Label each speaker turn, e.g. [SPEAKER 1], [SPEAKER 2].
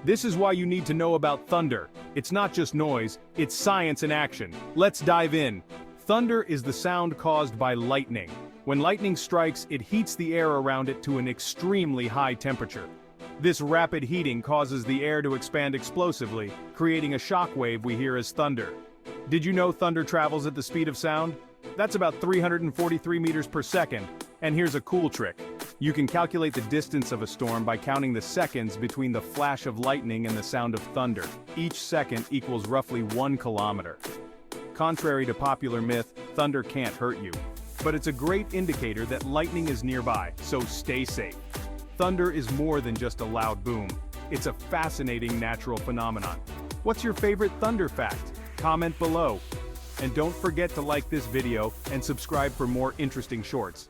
[SPEAKER 1] This is why you need to know about thunder. It's not just noise, it's science in action. Let's dive in. Thunder is the sound caused by lightning. When lightning strikes, it heats the air around it to an extremely high temperature. This rapid heating causes the air to expand explosively, creating a shock wave we hear as thunder. Did you know thunder travels at the speed of sound? That's about 343 meters per second. And here's a cool trick. You can calculate the distance of a storm by counting the seconds between the flash of lightning and the sound of thunder. Each second equals roughly 1 kilometer. Contrary to popular myth, thunder can't hurt you. But it's a great indicator that lightning is nearby, so stay safe. Thunder is more than just a loud boom. It's a fascinating natural phenomenon. What's your favorite thunder fact? Comment below. And don't forget to like this video and subscribe for more interesting shorts.